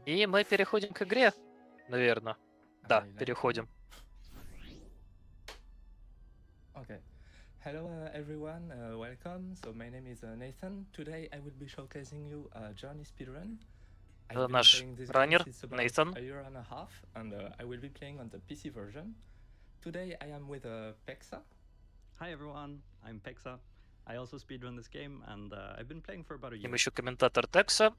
И мы переходим к игре, наверное. Да, I like to. переходим. Okay. Hello, everyone. Welcome. So my name is Nathan. Today I will be showcasing you a journey speedrun. I've Это been наш playing this game раннер, since about Нейтан. a year and a half, and I will be playing on the PC version. Today I am with Pexa. Hi everyone, I'm Pexa. I also speedrun this game and I've been playing for about a И year. мы еще комментатор Текса.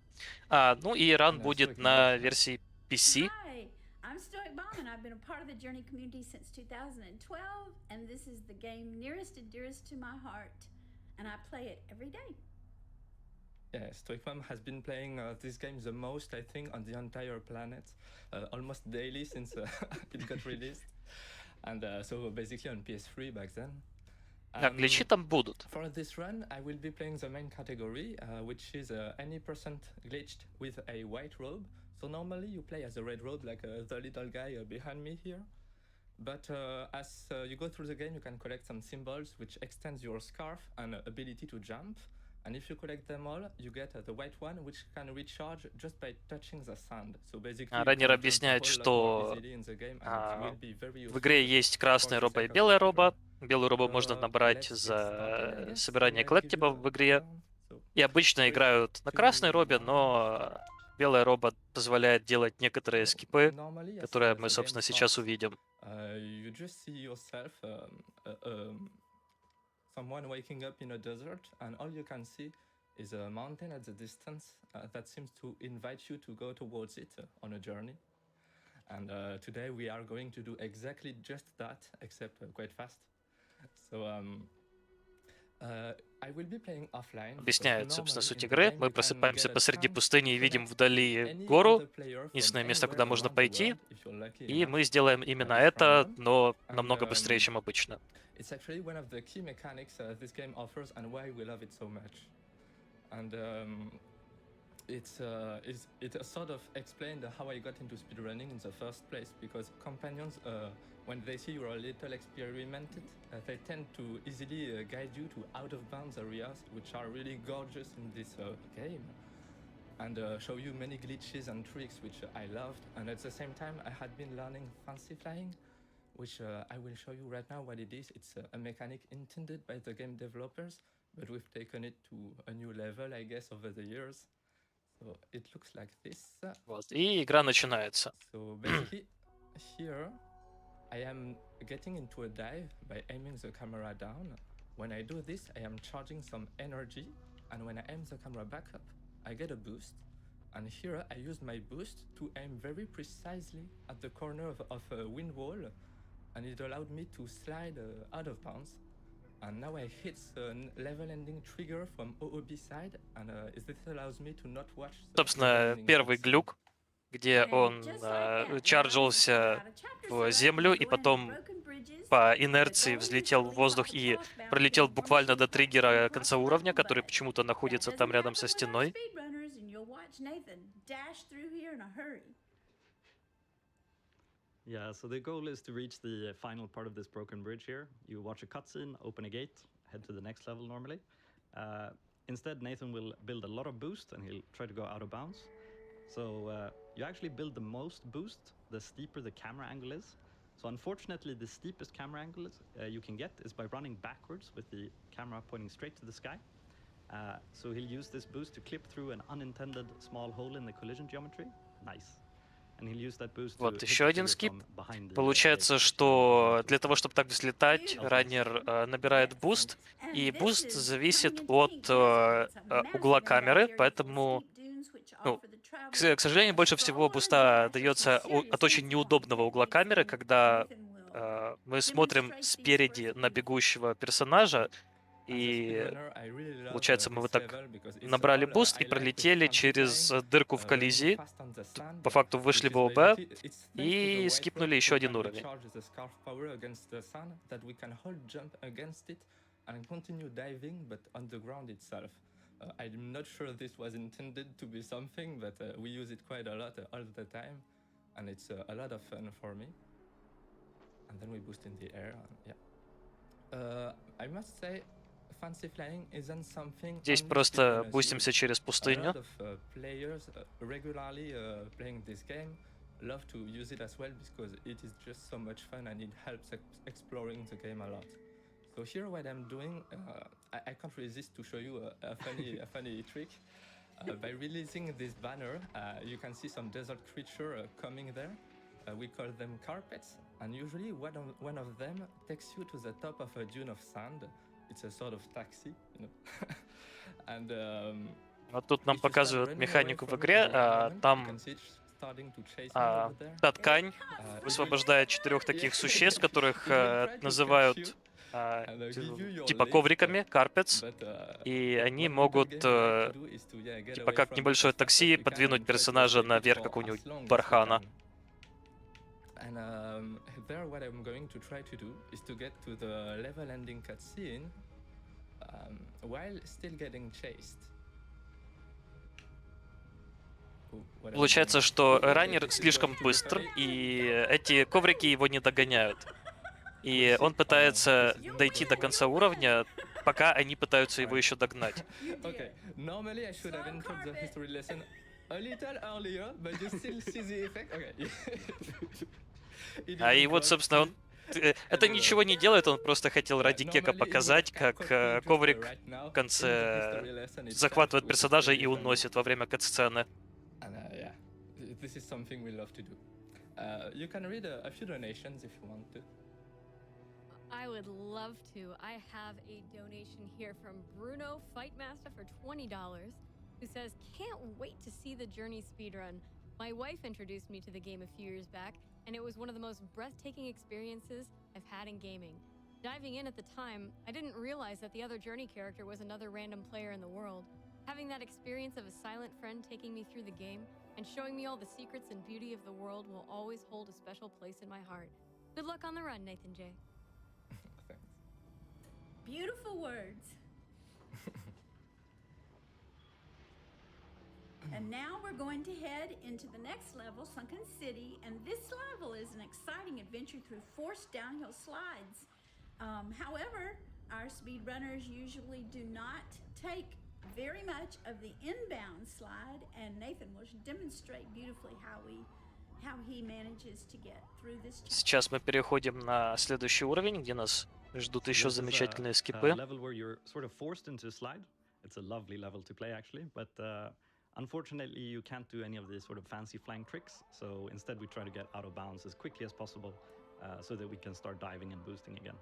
Ну и ран будет на версии PC. Hi, I'm Stoic Bomb and I've been a part of the Journey community since 2012, and this is the game nearest and dearest to my heart, and I play it every day. Yeah, Stoic Mom has been playing this game the most, I think, on the entire planet, almost daily since it got released, and so basically on PS3 back then. Гличи там будут. For this run, I will be playing the main category, which is any percent glitched with a white robe. So normally you play as a red robe, like the little guy behind me here. But as you go through the game, you can collect some symbols, which extends your scarf and ability to jump. And if you collect them all, you get the white one, which can recharge just by touching the sand. So basically, Раннер объясняет, что в игре есть красная роба и белая роба. Белую робу можно набрать за собирание коллектибов в игре. И обычно играют на красной робе, но белая роба позволяет делать некоторые скипы, которые мы, собственно, сейчас увидим. Someone waking up in a desert, and all you can see is a mountain at the distance that seems to invite you to go towards it on a journey. And today we are going to do exactly just that, except quite fast. So I will be playing offline. Объясняет, собственно, суть игры. Мы просыпаемся посреди пустыни и видим вдали гору, единственное место, куда можно пойти, и мы сделаем именно это, но намного быстрее, чем обычно. It's actually one of the key mechanics this game offers and why we love it so much. And it sort of explained how I got into speedrunning in the first place, because companions, when they see you're a little experimented, they tend to easily guide you to out-of-bounds areas, which are really gorgeous in this game, and show you many glitches and tricks, which I loved. And at the same time, I had been learning fancy flying, which I will show you right now what it is. It's a mechanic intended by the game developers, but we've taken it to a new level, I guess, over the years. So it looks like this. Вот, и игра начинается. So basically, here I am getting into a dive by aiming the camera down. When I do this, I am charging some energy, and when I aim the camera back up, I get a boost. And here I use my boost to aim very precisely at the corner of a wind wall, and it allowed me to slide out of bounds. And now I hit the level ending trigger from OOB side, and this allows me to not watch. Собственно, первый глюк, где он чарджился в землю и потом по инерции взлетел в воздух и пролетел буквально до триггера конца уровня, который почему-то находится там рядом со стеной. Yeah, so the goal is to reach the final part of this broken bridge here. You watch a cutscene, open a gate, head to the next level normally. Instead, Nathan will build a lot of boost and he'll try to go out of bounds. So you actually build the most boost, the steeper the camera angle is. So unfortunately, the steepest camera angle you can get is by running backwards with the camera pointing straight to the sky. So he'll use this boost to clip through an unintended small hole in the collision geometry. Nice. Вот еще один скип. Получается, что для того, чтобы так взлетать, раннер набирает буст, и буст зависит от угла камеры, поэтому, к сожалению, больше всего буста дается от очень неудобного угла камеры, когда мы смотрим спереди на бегущего персонажа, и получается, мы вот так набрали буст и пролетели через дырку в коллизии, по факту вышли в ОБ и скипнули еще один уровень. I'm not sure this was intended to be something, but we use it quite a lot all the time, and it's a lot of fun for me. And then we boost in the air, yeah. I must say, fancy flying isn't something Здесь only просто speedrunners бустимся use. через A пустыню. lot of players regularly playing this game love to use it as well because it is just so much fun and it helps exploring the game a lot. So here what I'm doing, I can't resist to show you a funny trick. By releasing this banner, you can see some desert creature coming there. We call them carpets, and usually one of them takes you to the top of a dune of sand. It's a sort of taxi, you know. And Вот тут нам if you start показывают running away механику в from it игре. at the right moment, you Там can see it starting to chase me over there. та ткань If you- высвобождает 4 таких Yeah. существ, которых It will try to называют catch you and give you your типа lift, ковриками, carpets. but, И они what могут, the game would like to do is to, get типа away как from it небольшое as fast as такси, we can подвинуть and try to персонажа escape it наверх for какого-нибудь as long as we бархана. can. And there what I'm going to try to do is to get to the level ending cutscene while still getting chased. Получается, что раннер слишком быстр, и эти коврики его не догоняют. И он пытается дойти до конца уровня, пока они пытаются его еще догнать. Okay, normally I should have entered the history lesson a little earlier, but you still see the effect. Okay. It А и didn't вот, work. собственно, он это ничего не делает, он просто хотел ради кека показать, как коврик в конце захватывает персонажа и уносит во время катсцены. And yeah, this is something we love to do. You can read a few donations if you want to. I would love to. I have a donation here from Bruno Fightmaster for $20, who says, "Can't wait to see the Journey speedrun. My wife introduced me to the game a few years back, and it was one of the most breathtaking experiences I've had in gaming. Diving in at the time, I didn't realize that the other Journey character was another random player in the world. Having that experience of a silent friend taking me through the game and showing me all the secrets and beauty of the world will always hold a special place in my heart. Good luck on the run, Nathan J." Thanks. Beautiful words. And now we're going to head into the next level, Sunken City, and this level is an exciting adventure through forced downhill slides. However, our speedrunners usually do not take very much of the inbound slide, and Nathan will demonstrate beautifully how he manages to get through this challenge. Сейчас мы переходим на следующий уровень, где нас ждут еще замечательные скипы. Level where you're sort of forced into a slide. It's a lovely level to play actually, but unfortunately you can't do any of these sort of fancy flying tricks. So instead we try to get out of bounds as quickly as possible so that we can start diving and boosting again.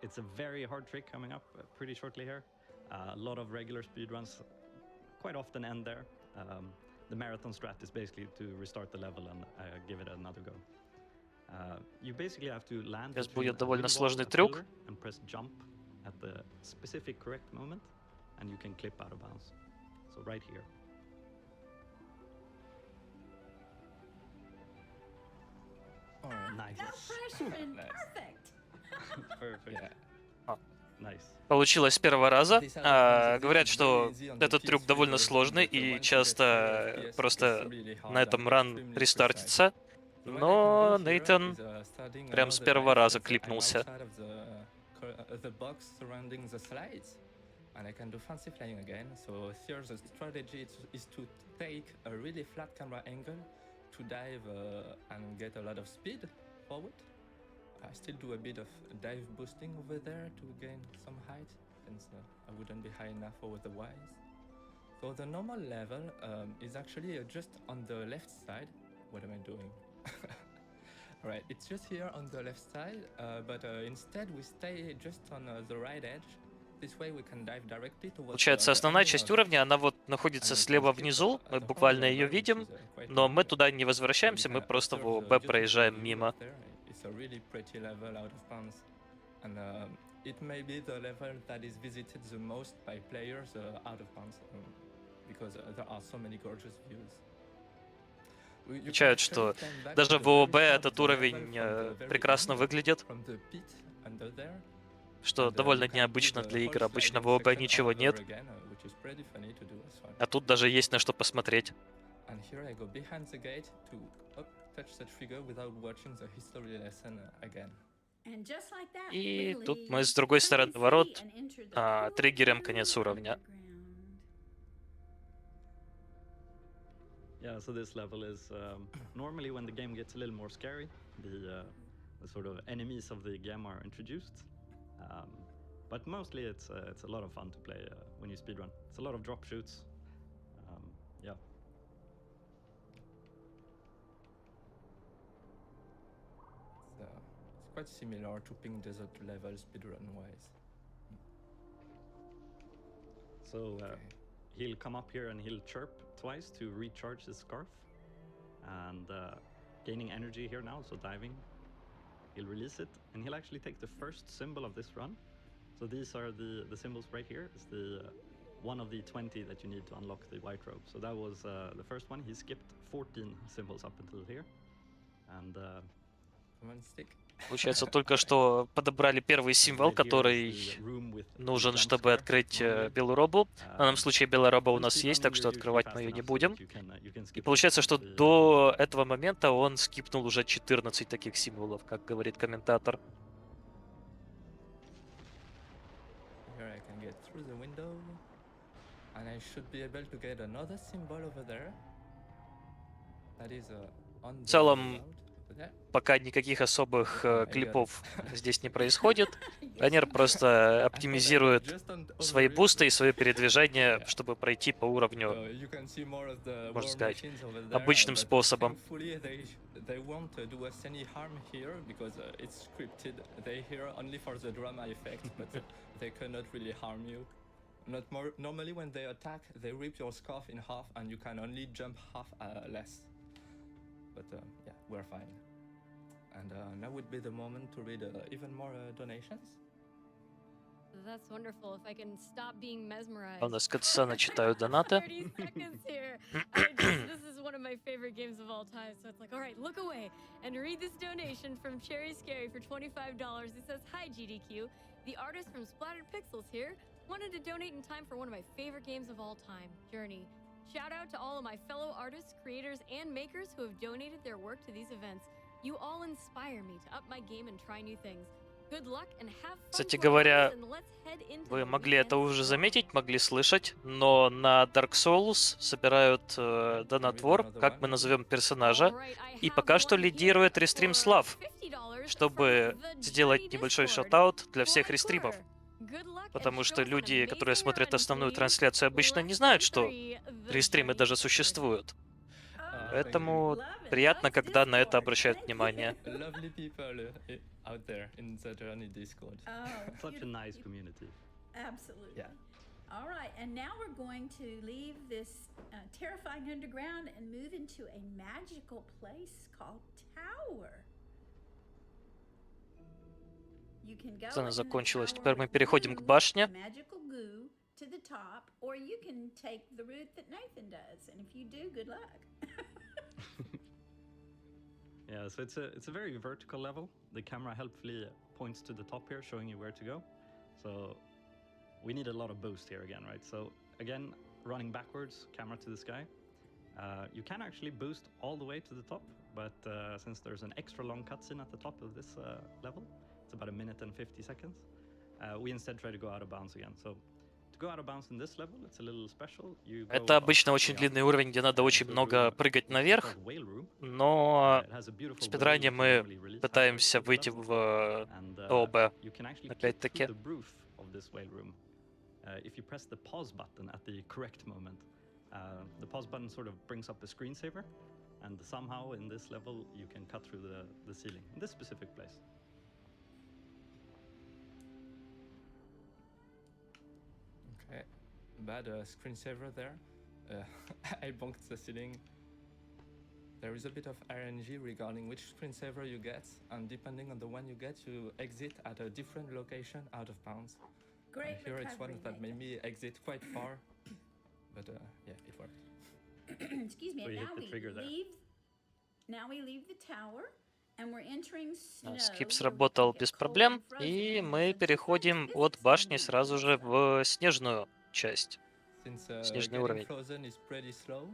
It's a very hard trick coming up pretty shortly here. A lot of regular speedruns quite often end there. The marathon strat is basically to restart the level and give it another go. You basically have to land Сейчас between будет a довольно wall, сложный a трюк. pillar, and press jump at the specific correct moment, and you can clip out of bounds. So right here. All right. Nice. No pressure and Nice. perfect. Perfect. Yeah. Nice. Получилось с первого раза. Говорят, что этот трюк довольно сложный и часто просто на этом ран рестартится. Но Нейтан прям с первого раза клипнулся. And I can do fancy flying again. So here the strategy is to take a really flat camera angle to dive and get a lot of speed forward. I still do a bit of dive boosting over there to gain some height, since I wouldn't be high enough otherwise. So the normal level is actually just on the left side. What am I doing? Right, it's just here on the left side, but instead we stay just on the right edge. This way we can dive directly towards Получается, основная часть уровня, она вот находится слева внизу, мы буквально ее видим, но мы туда не возвращаемся, мы просто в ОБ проезжаем мимо. It's a really pretty level out of bounds, and it may be the level that is visited the most by players out of bounds, because there are so many gorgeous views. Отмечают, что даже в ОБ этот уровень прекрасно выглядит, что довольно необычно для игр. Обычно в ОБ ничего нет, а тут даже есть на что посмотреть. And just like that, И we тут leave мы с другой стороны Sunken ворот City and enter the cool триггерим blue конец уровня. underground. Yeah, so this level is normally when the game gets a little more scary, the sort of enemies of the game are introduced. But mostly it's a lot of fun to play when you speedrun. It's a lot of drop shoots. Yeah. It's quite similar to Pink Desert level speedrun-wise. So he'll come up here and he'll chirp twice to recharge his scarf. And gaining energy here now, so diving. He'll release it, and he'll actually take the first symbol of this run. So these are the symbols right here. It's the one of the 20 that you need to unlock the white robe. So that was the first one. He skipped 14 symbols up until here. And One stick. Получается, только что подобрали первый символ, который нужен, чтобы открыть белую робу. В данном случае белая роба у нас есть, так что открывать мы ее не будем. И получается, что до этого момента он скипнул уже 14 таких символов, как говорит комментатор. Here I can get through the window, and I should be able to get another symbol over there. That is on the В целом, road over there. пока никаких особых клипов здесь не происходит. Раннер просто оптимизирует свои бусты и свое передвижение, чтобы пройти по уровню, можно сказать, обычным способом. They won't do us any harm here because it's scripted. They here only for the drama effect, but they cannot really harm you. Not more. Normally, when they attack, they rip your scarf in half, and you can only jump half less. But yeah, we're fine. And now would be the moment to read even more donations. That's wonderful. If I can stop being mesmerized. У нас катсцена читают донаты. 30 seconds here. This is one of my favorite games of all time. So it's like, all right, look away and read this donation from Cherry Scary for $25. It says, "Hi GDQ. The artist from Splattered Pixels here wanted to donate in time for one of my favorite games of all time, Journey. Shout out to all of my fellow artists, creators, and makers who have donated their work to these events. You all inspire me to up my game and try new things. Good luck and have fun." Кстати говоря, вы могли это уже заметить, могли слышать, но на Dark Souls собирают донатвор, как мы назовем персонажа, и пока что лидирует Рестрим Слав, чтобы сделать небольшой шатаут для всех рестримов. Потому что люди, которые смотрят основную трансляцию, обычно не знают, что рестримы даже существуют. Поэтому приятно, когда на это обращают внимание. Lovely people out there in the Journey Discord. such a nice community. Absolutely. Yeah. All right, and now we're going to leave this terrifying underground and move into a magical place called Tower. You can go Сцена in the закончилась. tower Теперь мы with переходим к glue, башне. magical goo to the top, or you can take the route that Nathan does. And if you do, good luck. Yeah, so it's a very vertical level. The camera helpfully points to the top here, showing you where to go. So we need a lot of boost here again, right? So again, running backwards, camera to the sky. You can actually boost all the way to the top, but since there's an extra long cutscene at the top of this level, it's about 1 minute and 50 seconds, we instead try to go out of bounds again. So to go out of bounds in this level, it's a little special. Это обычно очень длинный уровень, где надо очень много прыгать наверх, но в спидранне мы пытаемся выйти в ОБ, опять-таки. If you press the pause button at the correct moment, the pause button sort of brings up a screensaver, and somehow in this level you can cut through the ceiling in this specific place. Okay, bad screensaver there. I bonked the ceiling. There is a bit of RNG regarding which screensaver you get, and depending on the one you get, you exit at a different location out of bounds. Great Here it's one recovery, that made Nathan. me exit quite far, but yeah, it worked. Excuse me. So And you hit now the trigger there. we leave the tower, and we're entering snow. Скип where we сработал can get без cold проблем, and frozen и in мы the sunshine. переходим This от is башни amazing сразу же stuff. в снежную часть. Since Снежный getting уровень. frozen is pretty slow,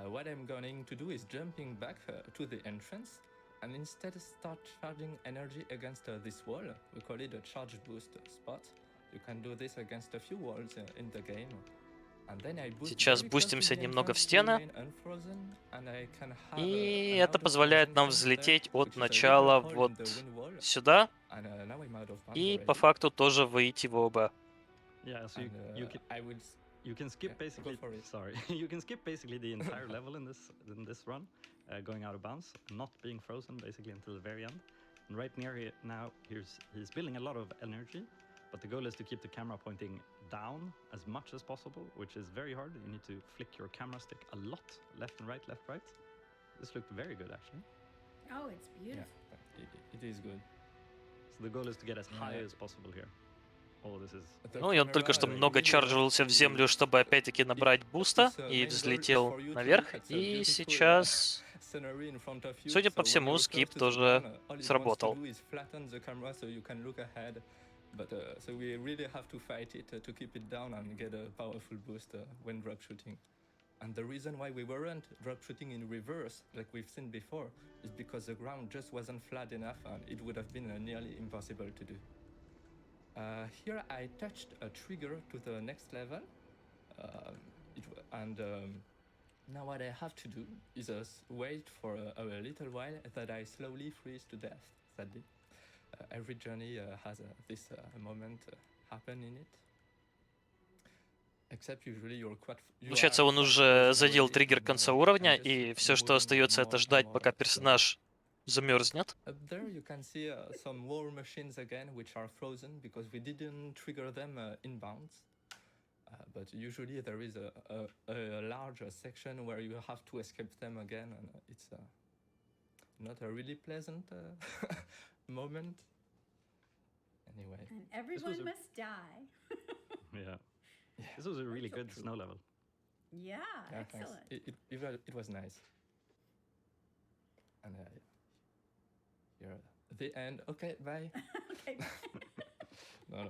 what I'm going to do is jumping back to the entrance, and instead start charging energy against this wall. We call it a charge boost spot. You can do this against a few walls in the game. And then I boost Сейчас very close to бустимся the немного в entrance to стены. remain unfrozen, and I can have И an это out of позволяет bounds нам entrance there, взлететь от which is a начала little hole вот in the wind wall. сюда. And now I'm out of bounds И по already. факту тоже выйти в ОБ. Yeah, so And I will you can skip yeah, basically. go for it. Sorry, you can skip basically the entire level in this run, going out of bounds, not being frozen basically until the very end. And right near here now, he's building a lot of energy, but the goal is to keep the camera pointing down as much as possible, which is very hard. You need to flick your camera stick a lot, left and right, left, right. This looked very good actually. Oh, it's beautiful. It is good. So the goal is to get as high as possible here. Oh, this is. Ну и он только что много чарживался в землю, чтобы опять-таки набрать буста, и взлетел наверх. И сейчас, судя по всему, скип тоже сработал. But so we really have to fight it to keep it down and get a powerful boost when drop shooting. And the reason why we weren't drop shooting in reverse, like we've seen before, is because the ground just wasn't flat enough and it would have been nearly impossible to do. Here I touched a trigger to the next level, now what I have to do is wait for a little while that I slowly freeze to death, sadly. Every journey has this moment happen in it. Except usually you're quite... Получается, он уже задел триггер конца уровня, и все, что остается, это ждать, пока персонаж замерзнет. Up there you can see some war machines again, which are frozen because we didn't trigger them inbounds. But usually there is a larger section where you have to escape them again, and it's not a really pleasant moment. Anyway. And everyone must die. Yeah. This was a really good snow level. Yeah, excellent. It was nice. And here, the end. Okay, bye. Okay. No.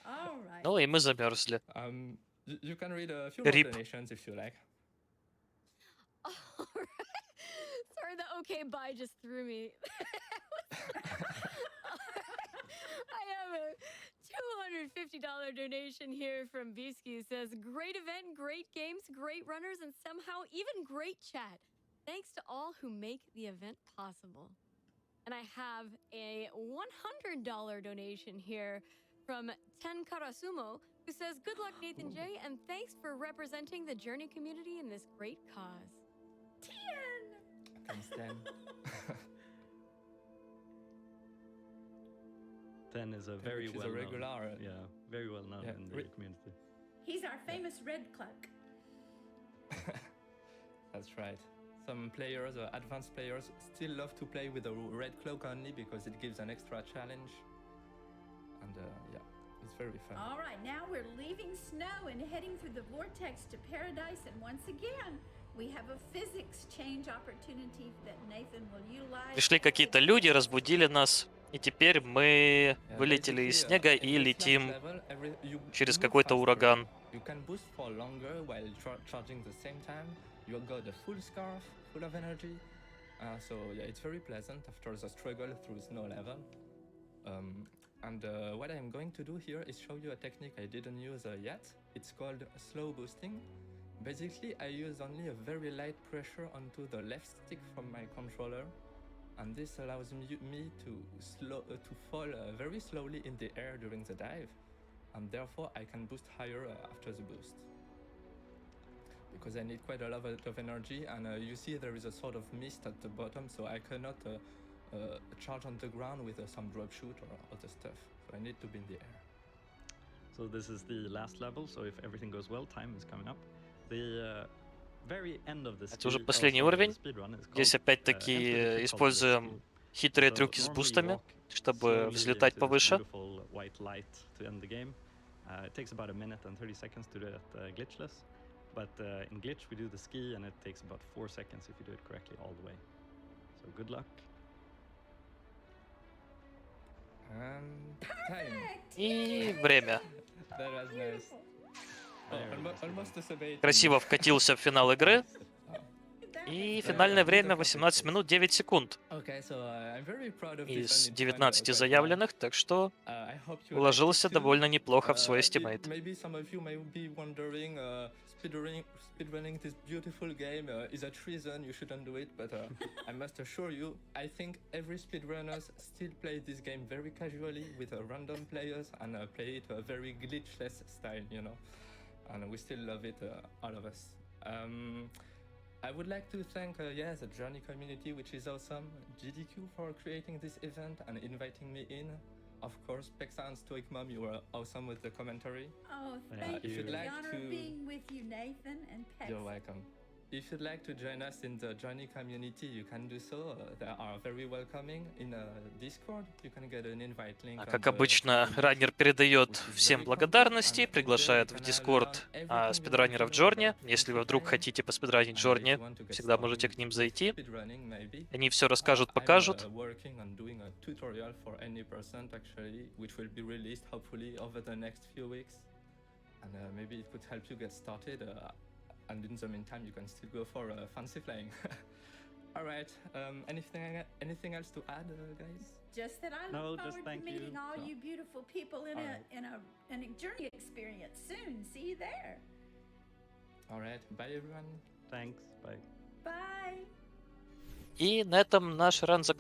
All right. Ну и мы замерзли. You can read a few more donations if you like. All right. Sorry, the okay bye just threw me. I have a $250 donation here from Bisky. Says, great event, great games, great runners, and somehow even great chat. Thanks to all who make the event possible. And I have a $100 donation here from Ten Karasumo, who says, good luck, Nathan J, and thanks for representing the Journey community in this great cause. 10! Thanks, Ten. 10 is a very well regular. Very well known in the community. He's our famous red cloak. That's right. Some players, advanced players, still love to play with a red cloak only because it gives an extra challenge. And yeah, it's very fun. All right, now we're leaving snow and heading through the vortex to paradise. And once again, we have a physics change opportunity that Nathan will utilize. Пришли какие-то люди, разбудили нас, и теперь мы вылетели из снега и летим через какой-то ураган. You can boost for longer while charging the same time. You got a full scarf, full of energy. So yeah, it's very pleasant after the struggle through snow level. And what I'm going to do here is show you a technique I didn't use yet. It's called slow boosting. Basically, I use only a very light pressure onto the left stick from my controller, and this allows me to fall very slowly in the air during the dive, and therefore I can boost higher after the boost. Because I need quite a lot of energy, and you see there is a sort of mist at the bottom, so I cannot charge on the ground with some drop shoot or other stuff. So I need to be in the air. So this is the last level, so if everything goes well, time is coming up. The very end of the Это уже последний уровень. Здесь опять-таки используем хитрые трюки с бустами, чтобы взлетать повыше. It takes about a minute and 30 seconds to do it glitchless, but in glitch we do the ski and it takes about 4 seconds if you do it correctly all the way. So good luck. And time. И время. That was nice. Almost Красиво вкатился в финал игры. И финальное время 18 минут 9 секунд Okay, so I'm very proud of this из and it went 19 quite well. заявленных, так что I hope you liked it уложился too. довольно неплохо в свой estimate. Maybe some of you may be wondering, speedrunning this beautiful game is a treason. You shouldn't do it, but I must assure you, I think every speedrunners still play this game very casually with random players and play it a very glitchless style, you know. And we still love it, all of us. I would like to thank, the Journey community, which is awesome, GDQ for creating this event and inviting me in. Of course, Pexa and Stoic Mom, you were awesome with the commentary. Oh, Yeah, thank if you. you'd The like honor to- of being with you, Nathan and Pex. You're welcome. If you'd like to join us in the Journey community, you can do so. They are very welcoming. In Discord, you can get an invite link. А on как the обычно, community, раннер передает which is всем very благодарности, complete, and приглашает there в you can Discord learn everything you want спидранеров to know Джорни. about Если вы вдруг simplifying. хотите поспидранить And if Джорни, you want to get всегда started можете к ним with зайти. speedrunning, maybe. Они все расскажут, I'm покажут. working on doing a tutorial for any person actually, which will be released hopefully over the next few weeks, and maybe it could help you get started. And in the meantime, you can still go for fancy flying. All right. Anything else to add, guys? Just that I No, look just forward to thank meeting you. all No. you beautiful people in All in a journey experience soon. See you there. All right. Bye, everyone. Thanks. Bye. Bye. И на этом наш ран заканчивается.